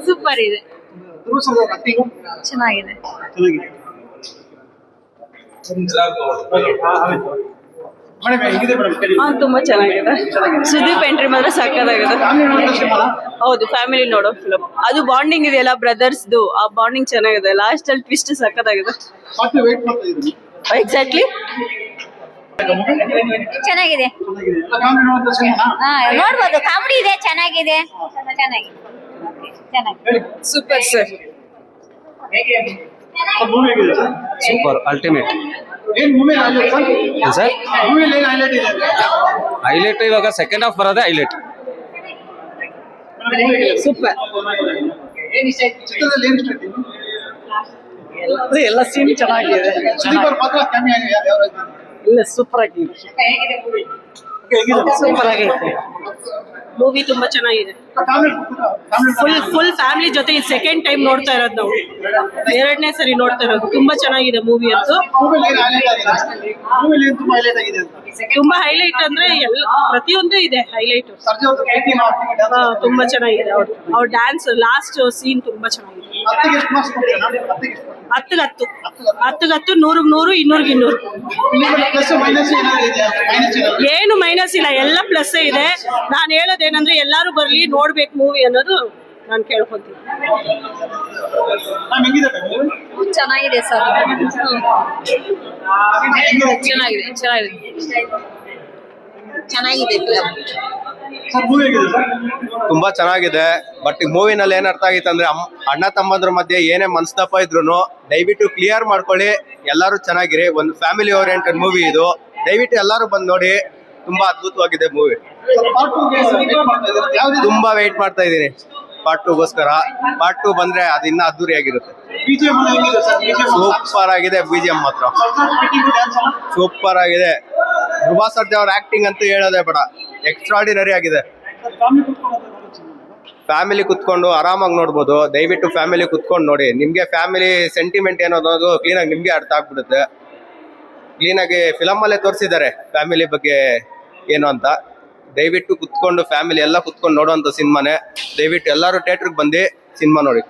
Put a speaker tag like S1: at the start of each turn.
S1: Super ಇದೆ, ಚೆನ್ನಾಗಿದೆ. ತುಂಬಾ ಚೆನ್ನಾಗಿದೆ. ಸುದೀಪ್ ಎಂಟ್ರಿ ಮಾತ್ರ ಸಕ್ಕತ್ತಾಗಿದೆ. ಹೌದು, ಫ್ಯಾಮಿಲಿ ನೋಡೋ ಫಿಲಮ್. ಅದು ಬಾಂಡಿಂಗ್ ಇದೆಯಲ್ಲ ಬ್ರದರ್ಸ್ದು, ಆ ಬಾಂಡಿಂಗ್ ಚೆನ್ನಾಗಿದೆ. ಲಾಸ್ಟ್ ಅಲ್ಲಿ ಟ್ವಿಸ್ಟ್ ಸಕ್ಕತ್ತಾಗಿದೆ. ಎಕ್ಸಾಕ್ಟ್ಲಿ
S2: ಚೆನ್ನಾಗಿದೆ, ನೋಡ್ಬೋದು. ಕಾಮಿಡಿ ಇದೆ, ಚೆನ್ನಾಗಿದೆ.
S1: Super sir,
S3: super, ultimate. Sir highlight ಇವಾಗ ಸೆಕೆಂಡ್ ಹಾಫ್ ಬರೋದೇ ಹೈಲೈಟ್.
S1: ಸೂಪರ್. ಎಲ್ಲ ಸೀನ್ ಚೆನ್ನಾಗಿದೆ, ಇಲ್ಲ ಸೂಪರ್ ಆಗಿದೆ, ಸೂಪರ್ ಆಗೈತೆ. ಮೂವಿ ತುಂಬಾ ಚೆನ್ನಾಗಿದೆ. ಫುಲ್ ಫ್ಯಾಮಿಲಿ ಜೊತೆ ಸೆಕೆಂಡ್ ಟೈಮ್ ನೋಡ್ತಾ ಇರೋದು ನಾವು, 2ನೇ ಸರಿ ನೋಡ್ತಾ ಇರೋದು. ತುಂಬಾ ಚೆನ್ನಾಗಿದೆ ಮೂವಿ ಅಂತೂ. ತುಂಬಾ ಹೈಲೈಟ್ ಅಂದ್ರೆ ಎಲ್ಲ ಪ್ರತಿಯೊಂದು ಇದೆ ಹೈಲೈಟ್. ತುಂಬಾ ಚೆನ್ನಾಗಿದೆ. ಅವ್ರ ಡ್ಯಾನ್ಸ್ ಲಾಸ್ಟ್ ಸೀನ್ ತುಂಬಾ ಚೆನ್ನಾಗಿದೆ. 10/10 10/10 100/100 200/200. ಏನು ಮೈನಸ್ ಇಲ್ಲ, ಎಲ್ಲ ಪ್ಲಸ್ ಇದೆ. ನಾನು ಹೇಳೋದೇನಂದ್ರೆ ಎಲ್ಲಾರು ಬರ್ಲಿ ನೋಡ್ಬೇಕು ಮೂವಿ ಅನ್ನೋದು ನಾನು ಕೇಳ್ಕೊಂತೀನಿ. ಚೆನ್ನಾಗಿದೆ ಸರ್, ಚೆನ್ನಾಗಿದೆ
S4: ತುಂಬಾ ಚೆನ್ನಾಗಿದೆ. ಬಟ್ ಈ ಮೂವಿನಲ್ಲಿ ಏನ್ ಅರ್ಥ ಆಗಿತ್ತು ಅಂದ್ರೆ, ಅಣ್ಣ ತಮ್ಮಂದ್ರ ಮಧ್ಯೆ ಏನೇ ಮನಸ್ತಾಪ ಇದ್ರು ದಯವಿಟ್ಟು ಕ್ಲಿಯರ್ ಮಾಡ್ಕೊಳ್ಳಿ, ಎಲ್ಲರೂ ಚೆನ್ನಾಗಿರಿ. ಒಂದು ಫ್ಯಾಮಿಲಿ ಓರಿಯೆಂಟೆಡ್ ಮೂವಿ ಇದು, ದಯವಿಟ್ಟು ಎಲ್ಲರೂ ಬಂದು ನೋಡಿ. ತುಂಬಾ ಅದ್ಭುತವಾಗಿದೆ ಮೂವಿ. ತುಂಬಾ ವೇಟ್ ಮಾಡ್ತಾ ಇದ್ದೀನಿ ಪಾರ್ಟ್ 2ಗೋಸ್ಕರ. ಪಾರ್ಟ್ 2 ಬಂದ್ರೆ ಅದು ಇನ್ನೂ ಅದ್ದೂರಿ ಆಗಿರುತ್ತೆ. ಸೂಪರ್ ಆಗಿದೆ, BGM ಮಾತ್ರ ಸೂಪರ್ ಆಗಿದೆ. ಧ್ರುವ ಸರ್ಜಾ ಅವ್ರ ಆಕ್ಟಿಂಗ್ ಅಂತೂ ಹೇಳೋದೇ ಬೇಡ, ಎಕ್ಸ್ಟ್ರಾರ್ಡಿನರಿ ಆಗಿದೆ. ಫ್ಯಾಮಿಲಿ ಕುತ್ಕೊಂಡು ಆರಾಮಾಗಿ ನೋಡ್ಬೋದು. ದಯವಿಟ್ಟು ಫ್ಯಾಮಿಲಿ ಕುತ್ಕೊಂಡು ನೋಡಿ. ನಿಮ್ಗೆ ಫ್ಯಾಮಿಲಿ ಸೆಂಟಿಮೆಂಟ್ ಏನೋದು ಕ್ಲೀನಾಗಿ ನಿಮ್ಗೆ ಅರ್ಥ ಆಗ್ಬಿಡುತ್ತೆ. ಕ್ಲೀನಾಗಿ ಫಿಲಮಲ್ಲೇ ತೋರಿಸಿದ್ದಾರೆ ಫ್ಯಾಮಿಲಿ ಬಗ್ಗೆ ಏನು ಅಂತ. ದಯವಿಟ್ಟು ಕುತ್ಕೊಂಡು ಫ್ಯಾಮಿಲಿ ಎಲ್ಲ ಕುತ್ಕೊಂಡು ನೋಡುವಂಥ ಸಿನಿಮಾನೇ. ದಯವಿಟ್ಟು ಎಲ್ಲರೂ ಥಿಯೇಟ್ರಿಗೆ ಬಂದು ಸಿನಿಮಾ ನೋಡಿ.